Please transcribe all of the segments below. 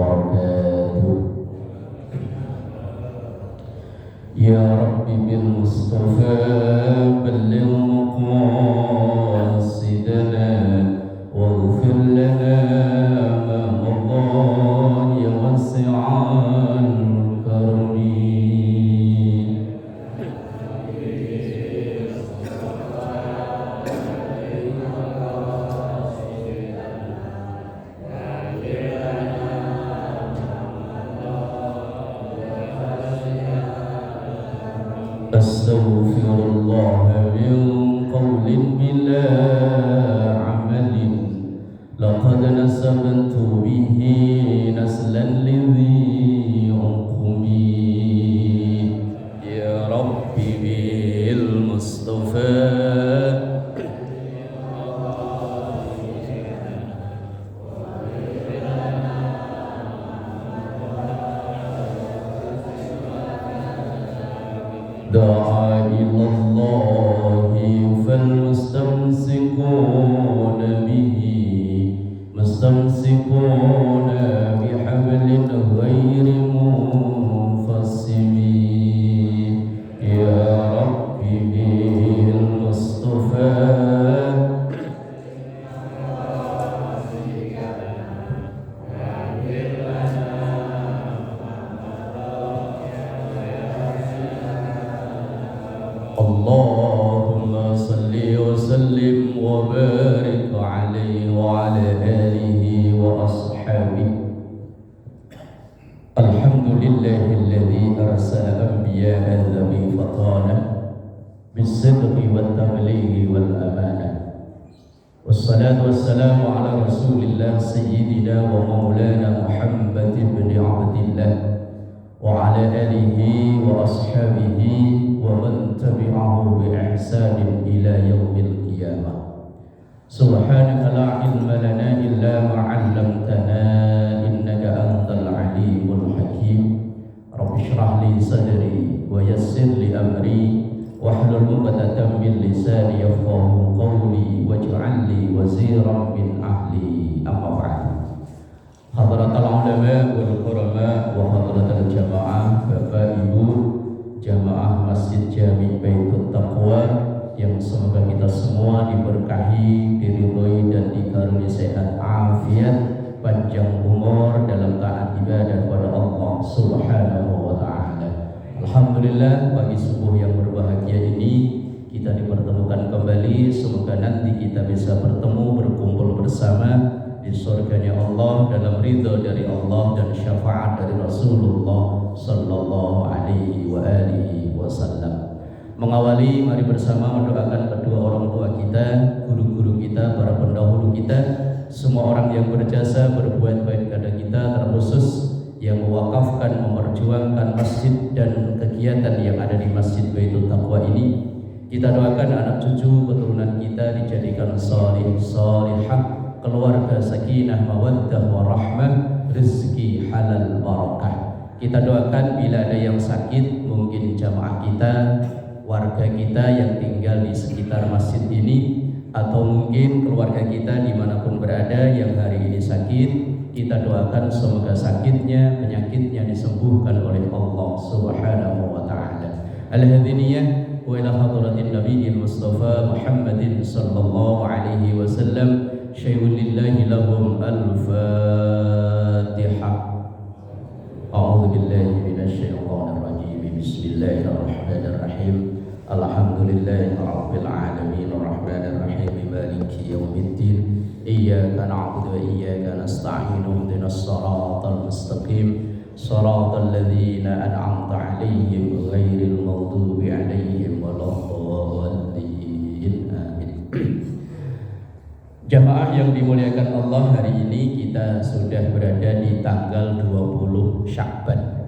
وبركاته. يا رب بالمصطفى بلغ مقاصدنا واغفر لنا ما مضى يا واسع الكرم. أستغفر الله من قول بلا عمل لقد نسبت به نسلا لذي عقم. يا رب بالمصطفى دعا إلى الله فالمستمسكون به مستمسكون بحبل غير منفصم. يا رب بالمصطفى اللهم صل وسلم وبارك عليه وعلى آله وأصحابه. الحمد لله الذي أرسل أنبياء ذوي فطانة بالصدق والتبليغ والأمانة، والصلاة والسلام على رسول الله سيدنا ومولانا محمد بن عبد الله وعلى آله وأصحابه ومن تبعه بإحسان إلى يوم القيامة. سبحانك لا علم لنا إلا ما علمتنا إنك أنت العليم الحكيم. رب اشرح لي صدري ويسر لي أمري واحلل عقدة من لساني يفقهوا قولي واجعل لي وزيرا من أهلي. أما بعد. Hadratul ulama wal qurama wa hadratul jamaah, Bapak Ibu jamaah Masjid Jami Baitul Taqwa yang semoga kita semua diberkahi, diridhoi dan dikaruniai sehat afiat, panjang umur dalam taat ibadah kepada Allah Subhanahu wa taala. Alhamdulillah, pagi subuh yang berbahagia ini kita dipertemukan kembali. Semoga nanti kita bisa bertemu, berkumpul bersama di surganya Allah dalam ridha dari Allah dan syafaat dari Rasulullah sallallahu alaihi wa alihi wasallam. Mengawali, mari bersama mendoakan kedua orang tua kita, guru-guru kita, para pendahulu kita, semua orang yang berjasa berbuat baik kepada kita, terkhusus yang mewakafkan, memperjuangkan masjid dan kegiatan yang ada di Masjid Baitul Taqwa ini. Kita doakan anak cucu keturunan kita dijadikan salih, salihah, keluarga sakinah, mawaddah, warahmah, rezeki halal barakah. Kita doakan bila ada yang sakit, mungkin jamaah kita, warga kita yang tinggal di sekitar masjid ini, atau mungkin keluarga kita dimanapun berada yang hari ini sakit, kita doakan semoga sakitnya, penyakitnya disembuhkan oleh Allah Subhanahu wa taala. Al-hadiniyah wa ila hadratin nabiyil mustafa Muhammadin sallallahu alaihi wasallam. Syai'un lillahi lahum al-Fatihah. A'udzu billahi minasyaitonir rajim. Bismillahirrahmanirrahim. Alhamdulillahi rabbil alamin arrahmanir rahim maliki yaumiddin. Iyyaka na'budu wa iyyaka nasta'in. Ihdinas siratal mustaqim. Siratal ladzina an'amta 'alaihim ghairil maghdubi 'alaihim waladdallin. Amin. Jamaah yang dimuliakan Allah, hari ini kita sudah berada di tanggal 20 Sya'ban.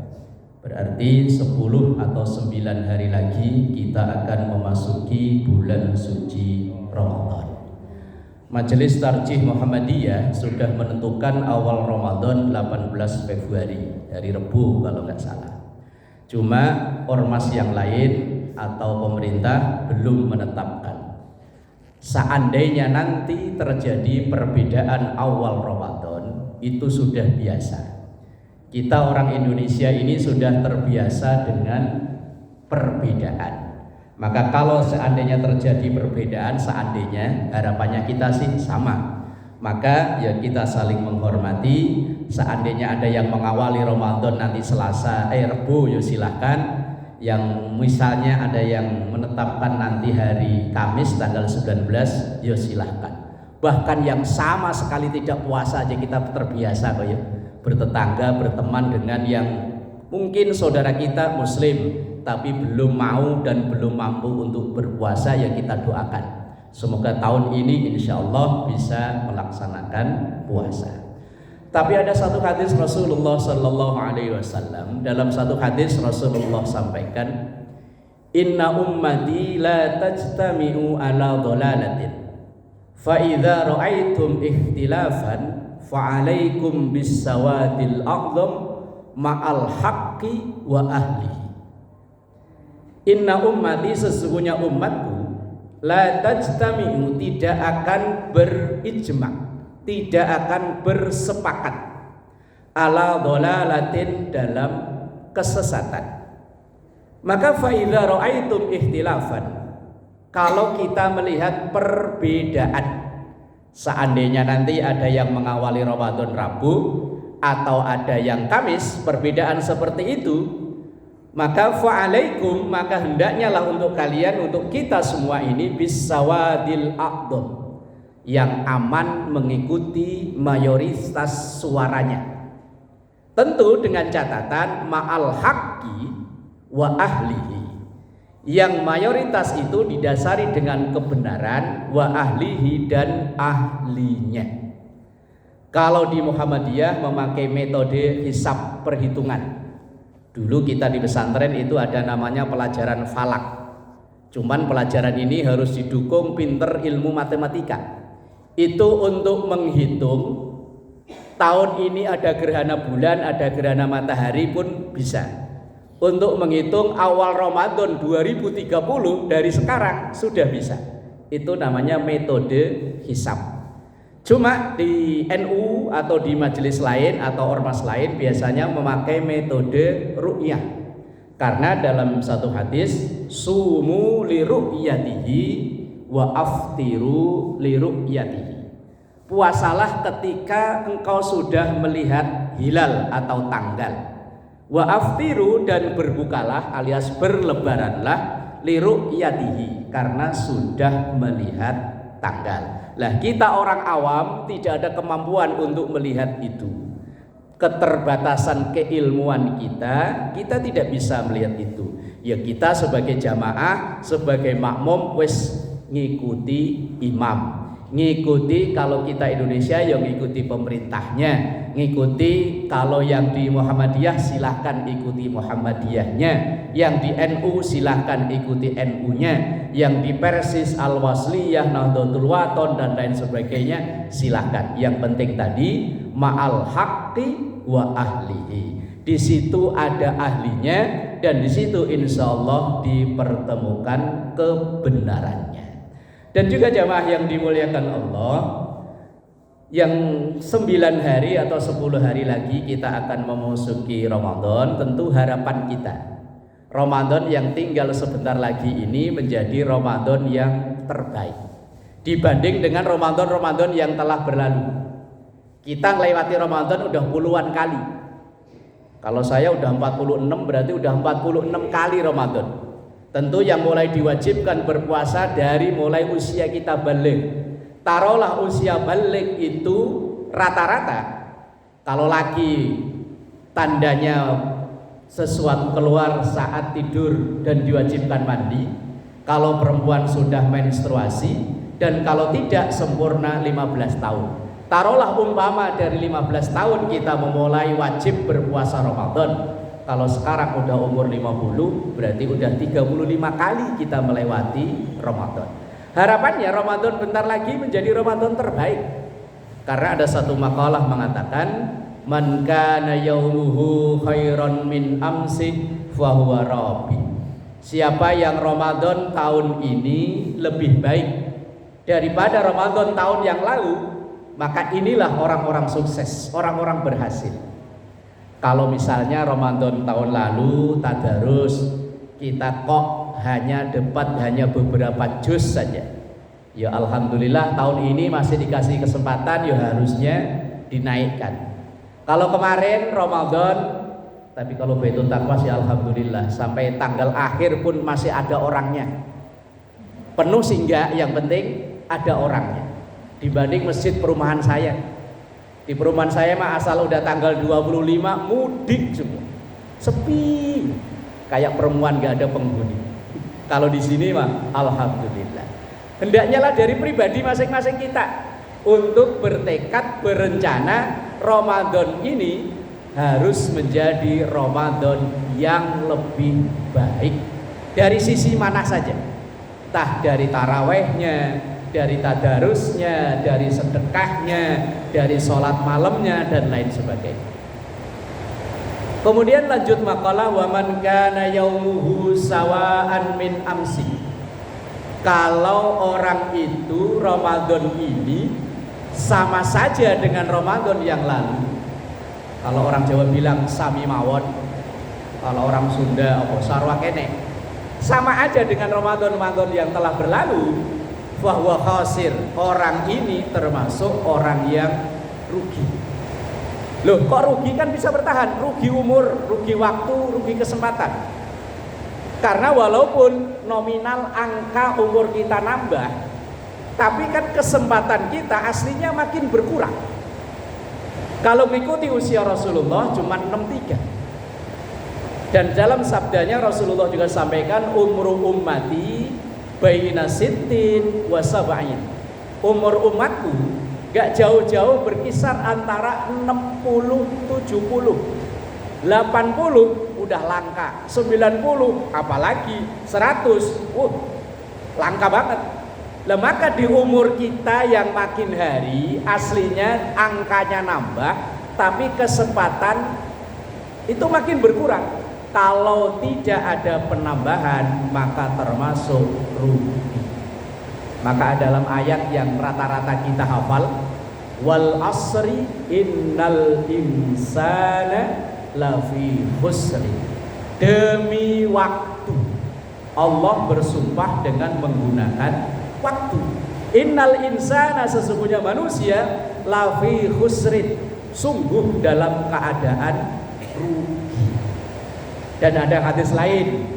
Berarti 10 atau 9 hari lagi kita akan memasuki bulan suci Ramadan. Majelis Tarjih Muhammadiyah sudah menentukan awal Ramadan 18 Februari, hari Rebu kalau nggak salah. Cuma ormas yang lain atau pemerintah belum menetapkan. Seandainya nanti terjadi perbedaan awal Ramadan, itu sudah biasa. Kita orang Indonesia ini sudah terbiasa dengan perbedaan. Maka kalau seandainya terjadi perbedaan, seandainya harapannya kita sih sama, maka ya kita saling menghormati. Seandainya ada yang mengawali Ramadan nanti Rebu, ya silahkan. Yang misalnya ada yang menetapkan nanti hari Kamis tanggal 19, ya silahkan. Bahkan yang sama sekali tidak puasa aja kita terbiasa kok ya, bertetangga, berteman dengan yang mungkin saudara kita muslim tapi belum mau dan belum mampu untuk berpuasa, ya kita doakan semoga tahun ini insya Allah bisa melaksanakan puasa. Tapi ada satu hadis Rasulullah Sallallahu Alaihi Wasallam. Dalam satu hadis Rasulullah sampaikan, Inna ummati la tajtami'u ala dhalalatin, fa idza ra'aitum ikhtilafan fa 'alaikum bis sawadil a'dham ma'al haqqi wa ahlihi. Inna ummati, sesungguhnya umatku, la tajtami'u, tidak akan berijma', tidak akan bersepakat, ala dhalalatin, dalam kesesatan. Maka fa idza ra'aitum ikhtilafan, kalau kita melihat perbedaan, seandainya nanti ada yang mengawali Ramadan Rabu atau ada yang Kamis, perbedaan seperti itu, maka fa'alaikum, maka hendaknya lah untuk kalian, untuk kita semua ini, bisawadil a'dham, yang aman mengikuti mayoritas suaranya. Tentu dengan catatan ma'al haqqi wa ahlihi, yang mayoritas itu didasari dengan kebenaran, wa ahlihi, dan ahlinya. Kalau di Muhammadiyah memakai metode hisab perhitungan. Dulu kita di pesantren itu ada namanya pelajaran falak. Cuman pelajaran ini harus didukung pinter ilmu matematika. Itu untuk menghitung tahun ini ada gerhana bulan, ada gerhana matahari pun bisa. Untuk menghitung awal Ramadan 2030 dari sekarang sudah bisa. Itu namanya metode hisab. Cuma di NU atau di majelis lain atau ormas lain biasanya memakai metode ru'yah. Karena dalam satu hadis, sumu li ru'yatihi wa aftiru li ru'yatihi. Puasalah ketika engkau sudah melihat hilal atau tanggal. Wa aftiru, dan berbukalah alias berlebaranlah li ru'yatihi, karena sudah melihat tanggal. Lah kita orang awam tidak ada kemampuan untuk melihat itu. Keterbatasan keilmuan kita tidak bisa melihat itu. Ya kita sebagai jamaah, sebagai makmum wis ngikuti imam. Ngikuti, kalau kita Indonesia yang ngikuti pemerintahnya, ngikuti kalau yang di Muhammadiyah silahkan ikuti Muhammadiyahnya, yang di NU silahkan ikuti NU-nya, yang di Persis Al-Wasliyah, Nahdlatul Wathon dan lain sebagainya silahkan. Yang penting tadi ma'al haqqi wa ahlihi. Di situ ada ahlinya dan di situ insya Allah dipertemukan kebenarannya. Dan juga jamaah yang dimuliakan Allah, yang 9 hari atau 10 hari lagi kita akan memasuki Ramadan. Tentu harapan kita Ramadan yang tinggal sebentar lagi ini menjadi Ramadan yang terbaik dibanding dengan Ramadan-Ramadan yang telah berlalu. Kita melewati Ramadan udah puluhan kali. Kalau saya udah 46, berarti udah 46 kali Ramadan. Tentu yang mulai diwajibkan berpuasa dari mulai usia kita balik. Taruhlah usia balik itu rata-rata, kalau laki tandanya sesuatu keluar saat tidur dan diwajibkan mandi, kalau perempuan sudah menstruasi, dan kalau tidak sempurna 15 tahun. Taruhlah umpama dari 15 tahun kita memulai wajib berpuasa Ramadan. Kalau sekarang udah umur 50, berarti udah 35 kali kita melewati Ramadan. Harapannya Ramadan bentar lagi menjadi Ramadan terbaik. Karena ada satu makalah mengatakan, man kana yaumuhu khairan min amsi fahuwa rabi. Siapa yang Ramadan tahun ini lebih baik daripada Ramadan tahun yang lalu, maka inilah orang-orang sukses, orang-orang berhasil. Kalau misalnya Ramadan tahun lalu tadarus kita kok hanya beberapa juz saja, ya alhamdulillah tahun ini masih dikasih kesempatan, ya harusnya dinaikkan. Kalau kemarin Ramadan, tapi kalau Baitul Taqwa sih alhamdulillah sampai tanggal akhir pun masih ada orangnya. Penuh sih enggak, yang penting ada orangnya. Dibanding masjid perumahan saya. Di perumahan saya mah asal udah tanggal 25 mudik semua. Sepi. Kayak perempuan enggak ada penghuni. Kalau di sini mah alhamdulillah. Hendaknya lah dari pribadi masing-masing kita untuk bertekad, berencana Ramadan ini harus menjadi Ramadan yang lebih baik dari sisi mana saja. Entah dari tarawehnya, dari tadarusnya, dari sedekahnya, dari sholat malamnya dan lain sebagainya. Kemudian lanjut makalah, wa man kana yaumuhu sawaan min amsi. Kalau orang itu Ramadan ini sama saja dengan Ramadan yang lalu. Kalau orang Jawa bilang sami mawon, kalau orang Sunda apa sarwa kene, sama aja dengan Ramadan yang telah berlalu. Bahwa khasir, orang ini termasuk orang yang rugi. Loh, kok rugi? Kan bisa bertahan, rugi umur, rugi waktu, rugi kesempatan. Karena walaupun nominal angka umur kita nambah, tapi kan kesempatan kita aslinya makin berkurang. Kalau mengikuti usia Rasulullah cuma 63. Dan dalam sabdanya Rasulullah juga sampaikan, umru ummati baina sittin wa sab'in. Umur umatku gak jauh-jauh berkisar antara 60, 70, 80 udah langka, 90 apalagi 100, langka banget. Lah maka di umur kita yang makin hari aslinya angkanya nambah, tapi kesempatan itu makin berkurang. Kalau tidak ada penambahan maka termasuk rugi. Maka dalam ayat yang rata-rata kita hafal, wal asri innal insana lafi khusri. Demi waktu Allah bersumpah dengan menggunakan waktu. Innal insana, sesungguhnya manusia, lafi khusrin, sungguh dalam keadaan rugi. Dan ada hadis lain,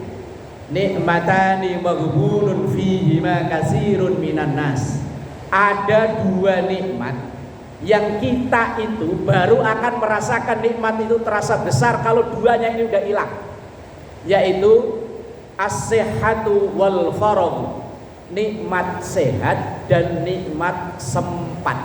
nikmatani maghbunun fihima katsirun minan nas. Ada dua nikmat yang kita itu baru akan merasakan nikmat itu terasa besar kalau duanya ini udah hilang, yaitu as-sihhatu wal faragh. Nikmat sehat dan nikmat sempat.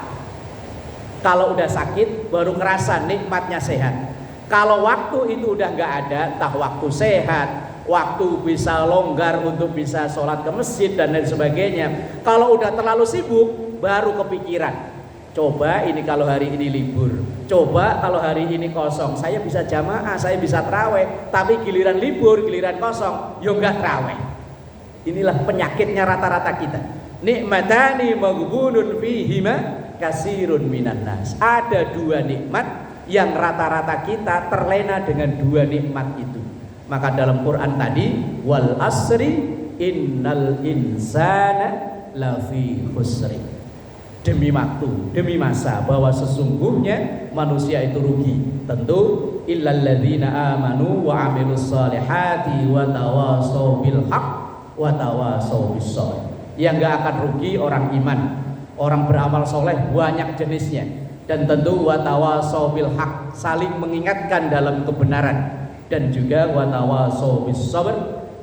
Kalau udah sakit baru kerasa nikmatnya sehat. Kalau waktu itu udah nggak ada, entah waktu sehat, waktu bisa longgar untuk bisa sholat ke masjid dan lain sebagainya. Kalau udah terlalu sibuk baru kepikiran, coba ini kalau hari ini libur, coba kalau hari ini kosong, saya bisa jamaah, saya bisa taraweh. Tapi giliran libur, giliran kosong, yo nggak taraweh. Inilah penyakitnya rata-rata kita. Nikmatani maghbunun fihima katsirun minan nas. Ada dua nikmat yang rata-rata kita terlena dengan dua nikmat itu. Maka dalam Quran tadi, wal asri innal insana lafi khusri. Demi waktu, demi masa, bahwa sesungguhnya manusia itu rugi. Tentu illal ladzina amanu wa amilus solihati wa tawasau bil haq wa tawasau bis sabr. Yang enggak akan rugi orang iman, orang beramal soleh banyak jenisnya. Dan tentu wa tawasau bil haq, saling mengingatkan dalam kebenaran, dan juga wa tawasau bis sabr,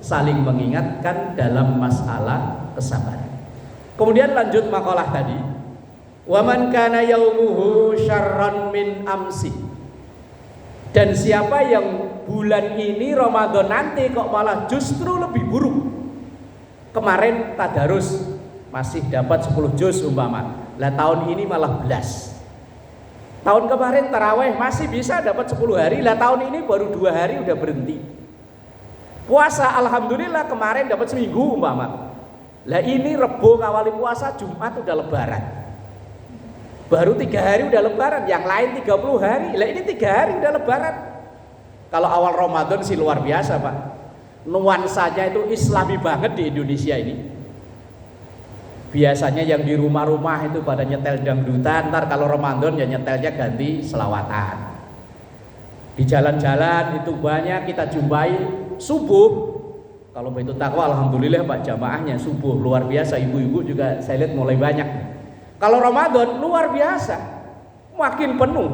saling mengingatkan dalam masalah kesabaran. Kemudian lanjut makalah tadi, wa man kana yaumuhu syarran min amsi. Dan siapa yang bulan ini Ramadan nanti kok malah justru lebih buruk. Kemarin tadarus masih dapat 10 juz umpama, lah tahun ini malah belas. Tahun kemarin taraweh masih bisa dapat 10 hari, lah tahun ini baru 2 hari udah berhenti. Puasa alhamdulillah kemarin dapat seminggu umpama, lah ini Rebo ngawali puasa, Jumat udah lebaran. Baru 3 hari udah lebaran, yang lain 30 hari, lah ini 3 hari udah lebaran. Kalau awal Ramadan sih luar biasa Pak. Nuansanya itu Islami banget di Indonesia ini. Biasanya yang di rumah-rumah itu pada nyetel dangdutan, ntar kalau Ramadan ya nyetelnya ganti selawatan. Di jalan-jalan itu banyak kita jumpai subuh. Kalau Baitul Taqwa alhamdulillah Pak jamaahnya subuh luar biasa, ibu-ibu juga saya lihat mulai banyak. Kalau Ramadan luar biasa, makin penuh.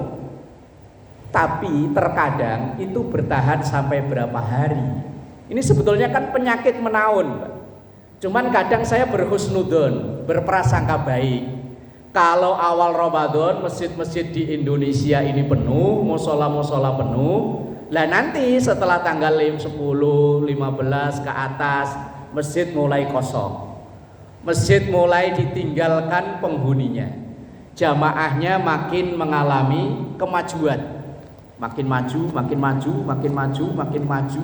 Tapi terkadang itu bertahan sampai berapa hari. Ini sebetulnya kan penyakit menaun Pak. Cuman kadang saya berhusnudon, berprasangka baik. Kalau awal Ramadan masjid-masjid di Indonesia ini penuh, musola-musola penuh. Lah nanti setelah tanggal 10, 15 ke atas masjid mulai kosong. Masjid mulai ditinggalkan penghuninya. Jamaahnya makin mengalami kemajuan. Makin maju, makin maju, makin maju, makin maju.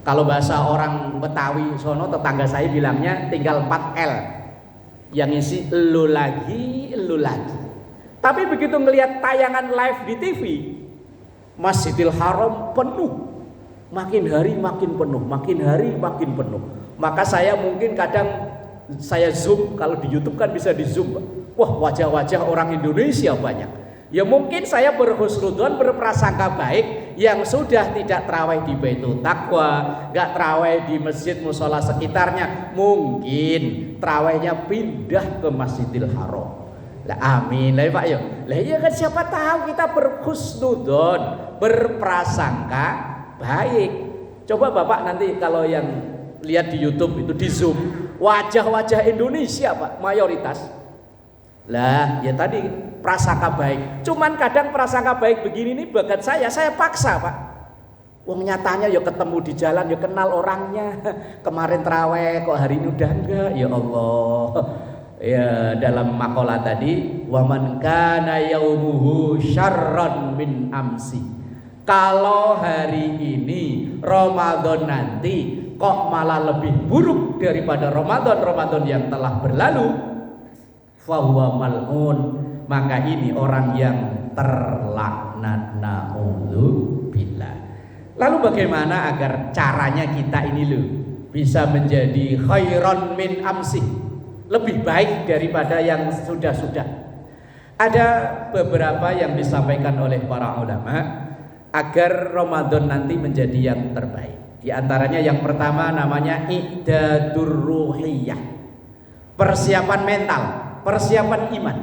Kalau bahasa orang Betawi sono tetangga saya bilangnya tinggal 4L. Yang isi elu lagi, elu lagi. Tapi begitu ngelihat tayangan live di TV, Masjidil Haram penuh. Makin hari makin penuh, makin hari makin penuh. Maka saya mungkin kadang saya zoom, kalau di YouTube kan bisa di zoom. Wah, wajah-wajah orang Indonesia banyak. Ya mungkin saya berhusnudon, berprasangka baik yang sudah tidak terawih di Baitul Taqwa, gak terawih di masjid musola sekitarnya, mungkin terawihnya pindah ke Masjidil Haram. Lah amin lah Pak yo. Lah iya kan siapa tahu kita berhusnudon, berprasangka baik. Coba Bapak nanti kalau yang lihat di YouTube itu di zoom wajah-wajah Indonesia Pak mayoritas. Lah ya tadi prasangka baik. Cuman kadang prasangka baik begini nih bagat saya paksa Pak. Wong nyatanya ya ketemu di jalan, ya kenal orangnya. Kemarin terawih kok hari ini udah enggak, ya Allah. Ya dalam makalah tadi, wa man kana yaumuhu syarran min amsi. Kalau hari ini Ramadan nanti kok malah lebih buruk daripada Ramadan yang telah berlalu, fahuwa mal'un, maka ini orang yang terlaknat, naudzubillah. Lalu bagaimana agar caranya kita ini loh bisa menjadi khairon min amsi, lebih baik daripada yang sudah-sudah? Ada beberapa yang disampaikan oleh para ulama agar Ramadan nanti menjadi yang terbaik. Di antaranya yang pertama namanya i'dadur ruhiyah, persiapan mental, persiapan iman.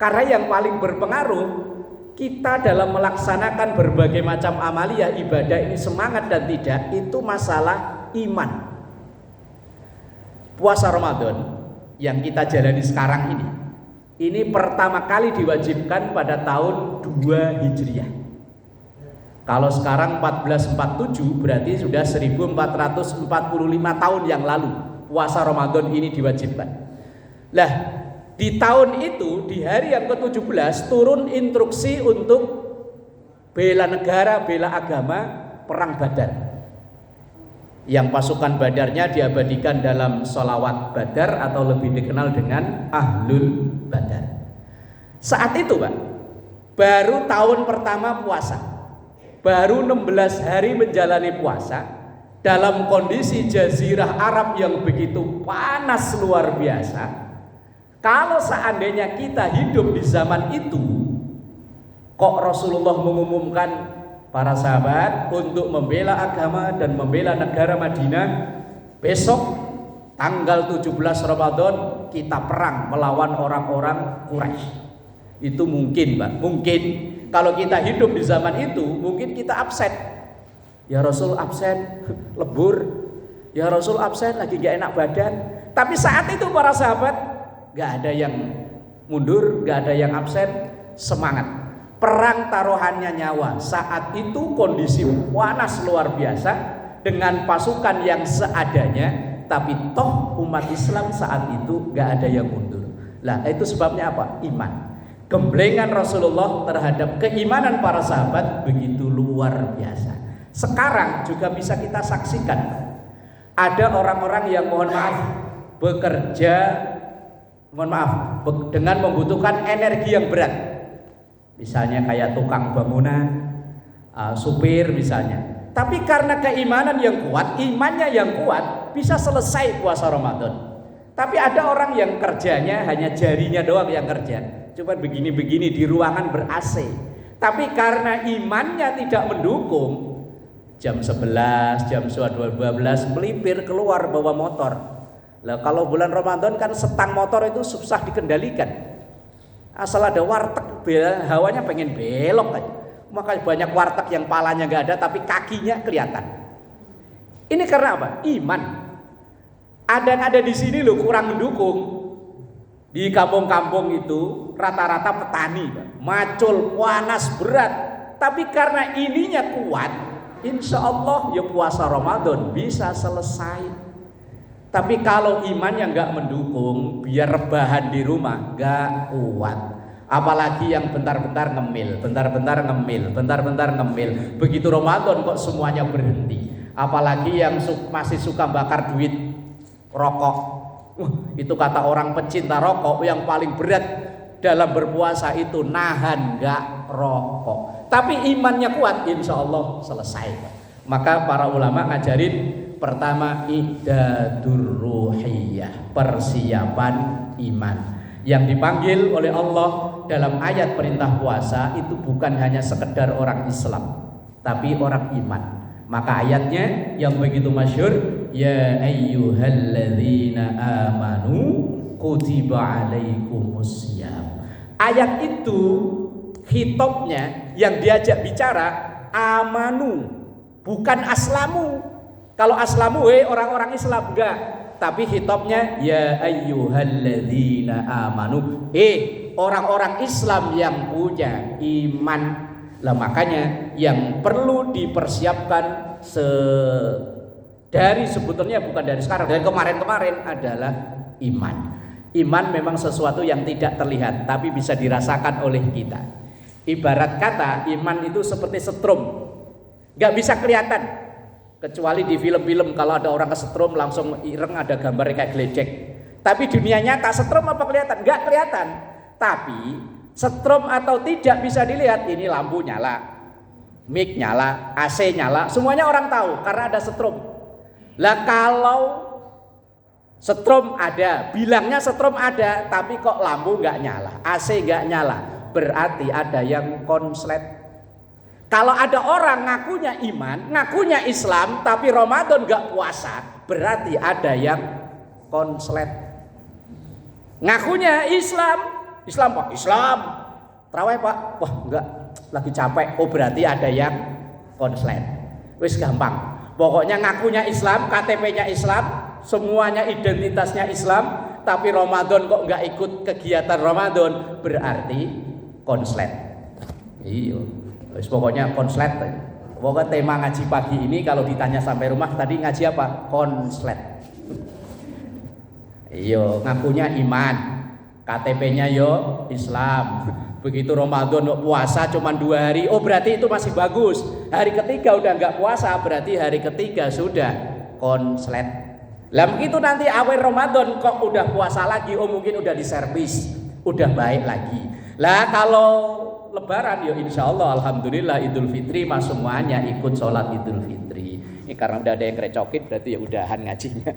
Karena yang paling berpengaruh kita dalam melaksanakan berbagai macam amaliyah ibadah ini semangat dan tidak, itu masalah iman. Puasa Ramadan yang kita jalani sekarang ini pertama kali diwajibkan pada tahun 2 Hijriah. Kalau sekarang 1447 berarti sudah 1445 tahun yang lalu puasa Ramadan ini diwajibkan. Lah di tahun itu, di hari yang ke-17 turun instruksi untuk bela negara, bela agama, perang Badar. Yang pasukan Badarnya diabadikan dalam sholawat Badar atau lebih dikenal dengan Ahlul Badar. Saat itu Pak, baru tahun pertama puasa, baru 16 hari menjalani puasa dalam kondisi jazirah Arab yang begitu panas luar biasa. Kalau seandainya kita hidup di zaman itu, kok Rasulullah mengumumkan para sahabat untuk membela agama dan membela negara Madinah, besok tanggal 17 Ramadan kita perang melawan orang-orang Quraisy. Itu mungkin Pak, mungkin kalau kita hidup di zaman itu mungkin kita absen. Ya Rasul absen, lebur. Ya Rasul absen, lagi gak enak badan. Tapi saat itu para sahabat gak ada yang mundur, gak ada yang absen, semangat. Perang taruhannya nyawa. Saat itu kondisi panas luar biasa dengan pasukan yang seadanya, tapi toh umat Islam saat itu gak ada yang mundur. Lah itu sebabnya apa? Iman. Gemblengan Rasulullah terhadap keimanan para sahabat begitu luar biasa. Sekarang juga bisa kita saksikan. Ada orang-orang yang mohon maaf bekerja dengan membutuhkan energi yang berat. Misalnya kayak tukang bangunan supir misalnya. Tapi karena keimanan yang kuat, imannya yang kuat, bisa selesai puasa Ramadan. Tapi ada orang yang kerjanya hanya jarinya doang yang kerja, cuma begini-begini di ruangan ber-AC. Tapi karena imannya tidak mendukung, jam 11, jam 12 melipir keluar bawa motor. Lah kalau bulan Ramadan kan setang motor itu susah dikendalikan. Asal ada warteg, hawanya pengen belok aja. Maka banyak warteg yang palanya nggak ada tapi kakinya kelihatan. Ini karena apa? Iman. Ada yang ada di sini loh kurang mendukung. Di kampung-kampung itu rata-rata petani, macul, panas, berat. Tapi karena ininya kuat, insya Allah ya puasa Ramadan bisa selesai. Tapi kalau imannya nggak mendukung, biar rebahan di rumah nggak kuat. Apalagi yang bentar-bentar ngemil, bentar-bentar ngemil. Begitu Ramadan kok semuanya berhenti. Apalagi yang masih suka bakar duit rokok. Itu kata orang pecinta rokok yang paling berat dalam berpuasa itu nahan nggak rokok. Tapi imannya kuat, insya Allah selesai. Maka para ulama ngajarin pertama i'dadur ruhiyah, persiapan iman. Yang dipanggil oleh Allah dalam ayat perintah puasa itu bukan hanya sekedar orang Islam, tapi orang iman. Maka ayatnya yang begitu masyhur, ya ayyuhalladzina amanu kutiba alaikumussyam. Ayat itu khitabnya yang diajak bicara amanu, bukan aslamu. Kalau aslamu orang-orang Islam enggak, tapi khitabnya ya ayyuhalladzina amanu, orang-orang Islam yang punya iman. Lah makanya yang perlu dipersiapkan dari sebetulnya bukan dari sekarang, dari kemarin-kemarin adalah iman. Iman memang sesuatu yang tidak terlihat tapi bisa dirasakan oleh kita. Ibarat kata iman itu seperti setrum, nggak bisa kelihatan kecuali di film-film. Kalau ada orang kesetrum langsung ireng, ada gambarnya kayak geledek. Tapi dunia nyata setrum apa kelihatan? Nggak kelihatan. Tapi setrum atau tidak bisa dilihat, ini lampu nyala, mic nyala, AC nyala, semuanya orang tahu karena ada setrum. Lah kalau setrum ada, bilangnya setrum ada, tapi kok lampu nggak nyala, AC nggak nyala, berarti ada yang konslet. Kalau ada orang ngakunya iman, ngakunya Islam, tapi Ramadan nggak puasa, berarti ada yang konslet. Ngakunya Islam Pak, Islam terawih Pak, wah enggak, lagi capek. Oh berarti ada yang konslet. Wis gampang. Pokoknya ngakunya Islam, KTP-nya Islam, semuanya identitasnya Islam, tapi Ramadan kok enggak ikut kegiatan Ramadan, berarti konslet. Iya, wis pokoknya konslet. Pokoknya tema ngaji pagi ini kalau ditanya sampai rumah tadi ngaji apa? Konslet. Iya, ngakunya iman, KTP-nya yo Islam. Begitu Ramadan puasa cuma 2 hari, oh berarti itu masih bagus. Hari ketiga udah nggak puasa, berarti hari ketiga sudah konslet. Lah begitu nanti awal Ramadan kok udah puasa lagi, oh mungkin udah diservis, udah baik lagi. Lah kalau Lebaran ya insya Allah alhamdulillah Idul Fitri mas semuanya ikut sholat Idul Fitri. Ini karena udah ada yang kerecokin berarti ya udahan ngajinya.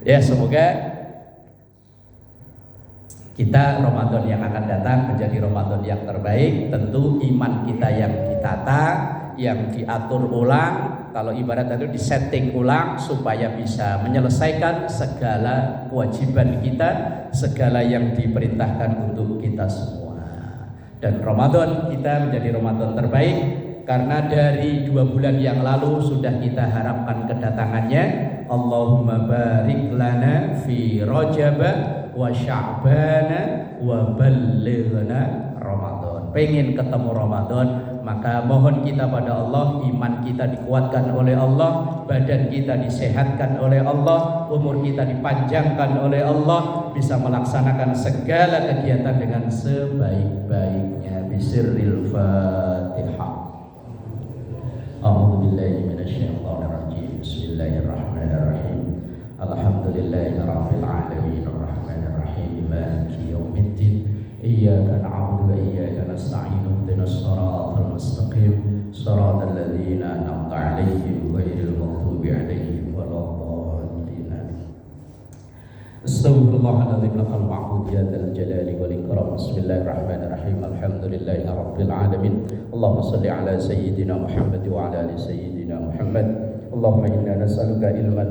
Ya semoga kita Ramadan yang akan datang menjadi Ramadan yang terbaik. Tentu iman kita yang ditata, yang diatur ulang. Kalau ibarat itu disetting ulang supaya bisa menyelesaikan segala kewajiban kita, segala yang diperintahkan untuk kita semua. Dan Ramadan kita menjadi Ramadan terbaik karena dari 2 bulan yang lalu sudah kita harapkan kedatangannya. Allahumma barik lana fi Rajab wa Sya'bana wa ballighna Ramadan. Pengen ketemu Ramadan, maka mohon kita pada Allah, iman kita dikuatkan oleh Allah, badan kita disehatkan oleh Allah, umur kita dipanjangkan oleh Allah, bisa melaksanakan segala kegiatan dengan sebaik-baiknya. Bisirril Fatihah. A'udzu billahi minasyaitonir rajim. Bismillahirrahmanirrahim. Alhamdulillahirabbil alamin arrahmanirrahim maliki yaumiddin. إياك نعبد وإياك نستعين اهدنا الصراط المستقيم صراط الذين أنعمت عليهم غير المغضوب عليهم ولا الضالين. استغفر الله العظيم لك المعبود يا ذا الجلال والإكرام. بسم الله الرحمن الرحيم. الحمد لله رب العالمين. اللهم صل على سيدنا محمد وعلى آل سيدنا محمد. اللهم إنا نسألك علما